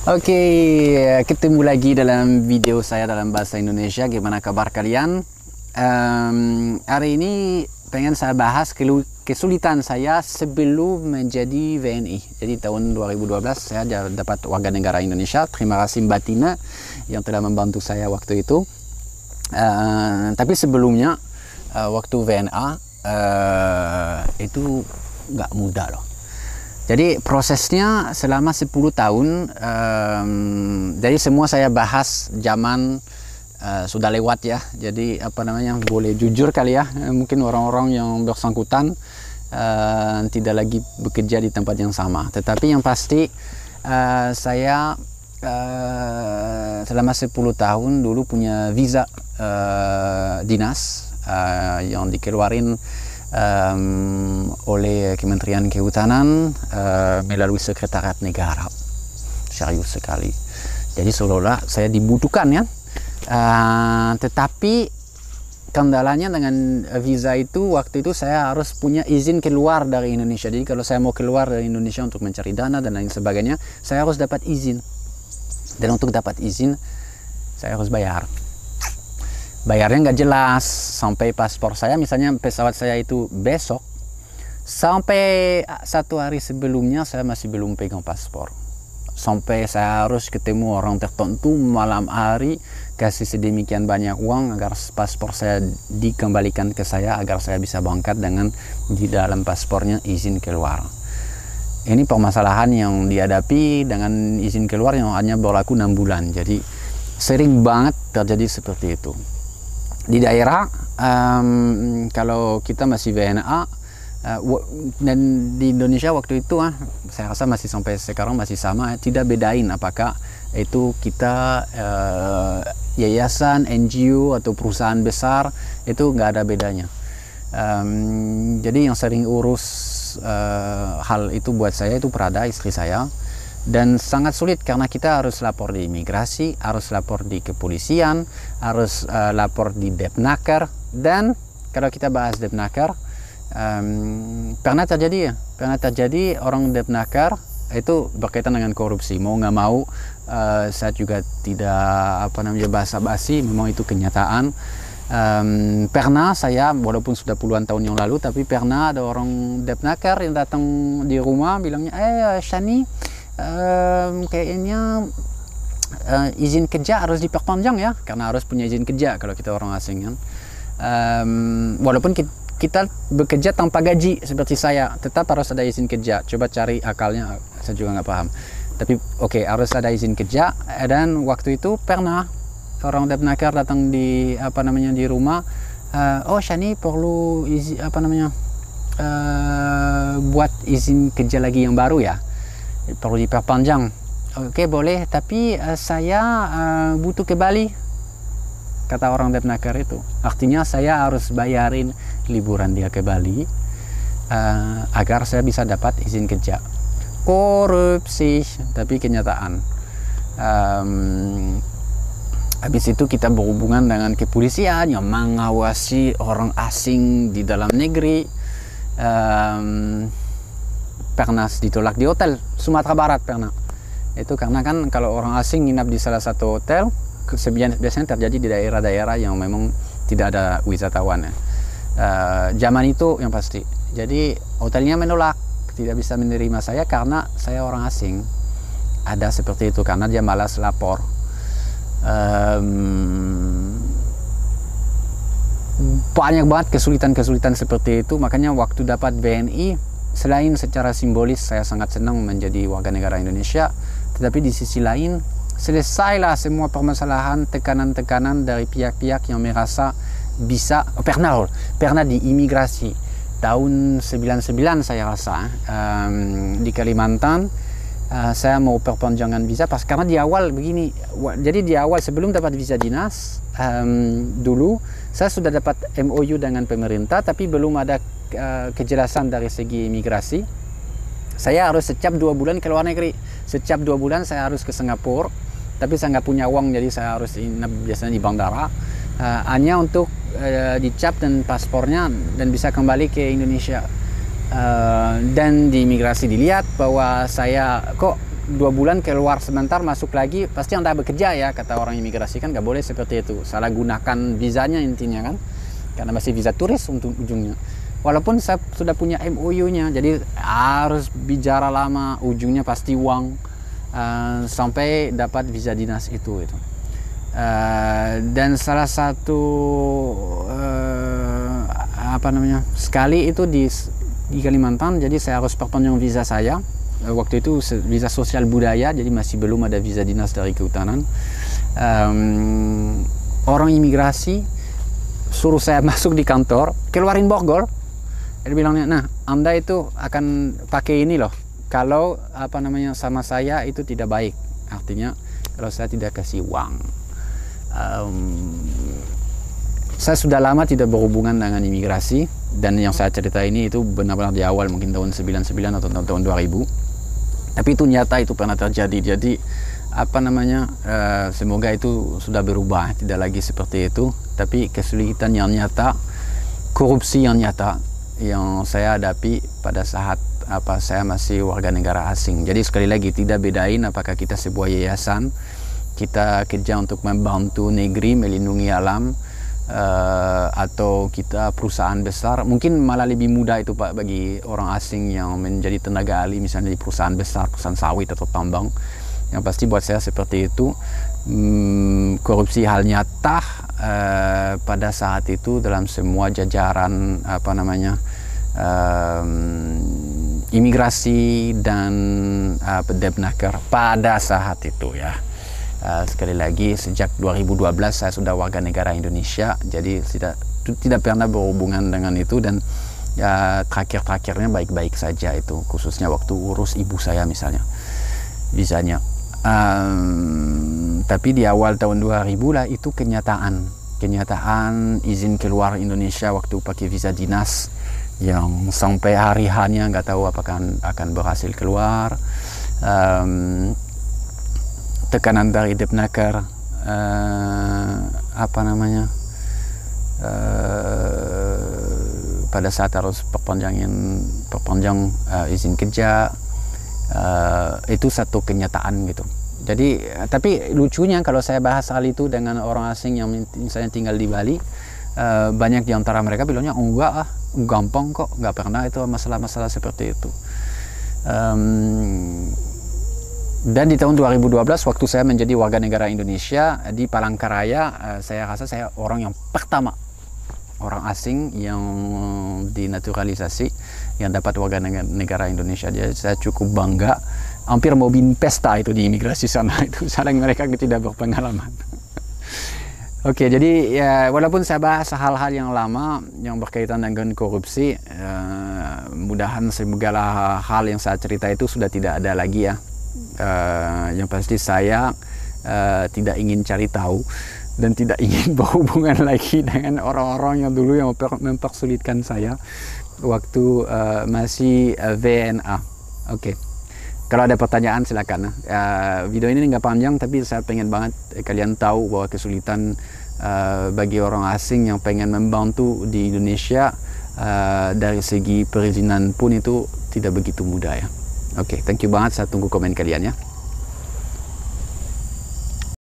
Oke, ketemu lagi dalam video saya dalam bahasa Indonesia. Gimana kabar kalian? Hari ini pengen saya bahas kesulitan saya sebelum menjadi WNI. Jadi tahun 2012 saya dapat warga negara Indonesia. Terima kasih Mbak Tina yang telah membantu saya waktu itu. Tapi sebelumnya waktu WNA itu nggak mudah loh. Jadi prosesnya selama 10 tahun, jadi semua saya bahas zaman sudah lewat ya. Jadi boleh jujur kali ya, mungkin orang-orang yang bersangkutan tidak lagi bekerja di tempat yang sama. Tetapi yang pasti saya selama 10 tahun dulu punya visa dinas yang dikeluarin oleh Kementerian Kehutanan melalui Sekretariat Negara. Serius sekali. Jadi seolah-olah saya dibutuhkan ya. Tetapi kendalanya dengan visa itu, waktu itu saya harus punya izin keluar dari Indonesia. Jadi kalau saya mau keluar dari Indonesia untuk mencari dana dan lain sebagainya, saya harus dapat izin. Dan untuk dapat izin, saya harus bayar. Bayarnya nggak jelas, sampai paspor saya, misalnya pesawat saya itu besok, sampai 1 hari sebelumnya saya masih belum pegang paspor. Sampai saya harus ketemu orang tertentu malam hari, kasih sedemikian banyak uang agar paspor saya dikembalikan ke saya, agar saya bisa berangkat dengan di dalam paspornya izin keluar. Ini permasalahan yang dihadapi dengan izin keluar yang hanya berlaku 6 bulan. Jadi sering banget terjadi seperti itu. Di daerah, kalau kita masih WNA, dan di Indonesia waktu itu, saya rasa masih sampai sekarang masih sama, tidak bedain apakah itu kita yayasan, NGO atau perusahaan besar, itu nggak ada bedanya. Jadi yang sering urus hal itu buat saya itu Prada, istri saya. Dan sangat sulit karena kita harus lapor di imigrasi, harus lapor di kepolisian, harus lapor di Depnaker. Dan kalau kita bahas Depnaker, pernah terjadi orang Depnaker itu berkaitan dengan korupsi. Mau nggak mau, saya juga tidak basa-basi, memang itu kenyataan. Pernah saya, walaupun sudah puluhan tahun yang lalu, tapi pernah ada orang Depnaker yang datang di rumah bilangnya, Shani, kayaknya izin kerja harus diperpanjang ya, karena harus punya izin kerja kalau kita orang asing kan. Walaupun kita bekerja tanpa gaji seperti saya, tetap harus ada izin kerja. Coba cari akalnya, saya juga nggak paham. Tapi oke, harus ada izin kerja. Dan waktu itu pernah orang Depnaker datang di di rumah. Shani perlu izin buat izin kerja lagi yang baru ya, perlu diperpanjang. Oke, boleh, tapi saya butuh ke Bali, kata orang Depnaker itu. Artinya saya harus bayarin liburan dia ke Bali agar saya bisa dapat izin kerja. Korupsi, tapi kenyataan. Habis itu kita berhubungan dengan kepolisian yang mengawasi orang asing di dalam negeri. Pernah ditolak di hotel Sumatera Barat pernah. Itu karena kan kalau orang asing nginap di salah satu hotel, biasanya terjadi di daerah-daerah yang memang tidak ada wisatawan ya. Zaman itu yang pasti. Jadi hotelnya menolak, tidak bisa menerima saya karena saya orang asing. Ada seperti itu karena dia malas lapor. Banyak banget kesulitan-kesulitan seperti itu. Makanya waktu dapat WNI, selain secara simbolis saya sangat senang menjadi warga negara Indonesia, tetapi di sisi lain selesailah semua permasalahan, tekanan-tekanan dari pihak-pihak yang merasa bisa. Pernah di imigrasi tahun 99 saya rasa, di Kalimantan. Saya mau perpanjangan visa karena di awal begini. Jadi di awal sebelum dapat visa dinas, dulu saya sudah dapat MOU dengan pemerintah, tapi belum ada kejelasan dari segi imigrasi. Saya harus setiap 2 bulan ke luar negeri. Setiap 2 bulan saya harus ke Singapura, tapi saya nggak punya uang, jadi saya harus biasanya di bandara, hanya untuk dicap dan paspornya dan bisa kembali ke Indonesia. Dan di imigrasi dilihat bahwa saya kok 2 bulan keluar sebentar, masuk lagi, pasti Anda bekerja ya, kata orang imigrasi kan nggak boleh seperti itu. Salah gunakan visanya intinya kan, karena masih visa turis untuk ujungnya. Walaupun saya sudah punya MOU-nya, jadi harus bicara lama, ujungnya pasti uang sampai dapat visa dinas itu. Dan salah satu sekali itu di Kalimantan, jadi saya harus perpanjang visa saya. Waktu itu visa sosial budaya, jadi masih belum ada visa dinas dari kehutanan. Orang imigrasi suruh saya masuk di kantor, keluarin borgol. Dia bilangnya, nah Anda itu akan pakai ini loh, kalau sama saya itu tidak baik, artinya kalau saya tidak kasih uang. Saya sudah lama tidak berhubungan dengan imigrasi, dan yang saya cerita ini itu benar-benar di awal, mungkin tahun 99 atau tahun 2000. Tapi itu nyata, itu pernah terjadi. Jadi semoga itu sudah berubah, tidak lagi seperti itu. Tapi kesulitan yang nyata, korupsi yang nyata yang saya hadapi pada saat saya masih warga negara asing. Jadi sekali lagi, tidak bedain apakah kita sebuah yayasan, kita kerja untuk membantu negeri, melindungi alam, atau kita perusahaan besar. Mungkin malah lebih mudah itu Pak bagi orang asing yang menjadi tenaga ahli misalnya di perusahaan besar, perusahaan sawit atau tambang. Yang pasti buat saya seperti itu, korupsi hal nyata pada saat itu dalam semua jajaran imigrasi dan Depnaker pada saat itu ya. Sekali lagi, sejak 2012 saya sudah warga negara Indonesia, jadi tidak pernah berhubungan dengan itu, dan terakhir-terakhirnya baik-baik saja itu, khususnya waktu urus ibu saya misalnya visanya. Tapi di awal tahun 2000 lah itu kenyataan izin keluar Indonesia waktu pakai visa dinas, yang sampai hari hanya nggak tahu apakah akan berhasil keluar. Tekanan dari Depnaker, pada saat harus perpanjang izin kerja, itu satu kenyataan gitu. Jadi, tapi lucunya kalau saya bahas hal itu dengan orang asing yang misalnya tinggal di Bali, banyak di antara mereka bilangnya, oh enggak gampang kok, nggak pernah itu masalah-masalah seperti itu. Dan di tahun 2012 waktu saya menjadi warga negara Indonesia di Palangkaraya, saya rasa saya orang yang pertama, orang asing yang dinaturalisasi, yang dapat warga negara Indonesia. Jadi saya cukup bangga, hampir mau bikin pesta itu di imigrasi sana, itu saling mereka tidak berpengalaman. Oke, jadi ya walaupun saya bahas hal-hal yang lama yang berkaitan dengan korupsi, mudahan segala hal yang saya cerita itu sudah tidak ada lagi ya. Yang pasti saya tidak ingin cari tahu dan tidak ingin berhubungan lagi dengan orang-orang yang dulu yang mempersulitkan saya waktu masih VNA. Oke. Kalau ada pertanyaan silakan. Video ini nggak panjang, tapi saya pengen banget kalian tahu bahwa kesulitan bagi orang asing yang pengen membantu di Indonesia dari segi perizinan pun itu tidak begitu mudah ya. Oke, thank you banget. Saya tunggu komen kalian ya.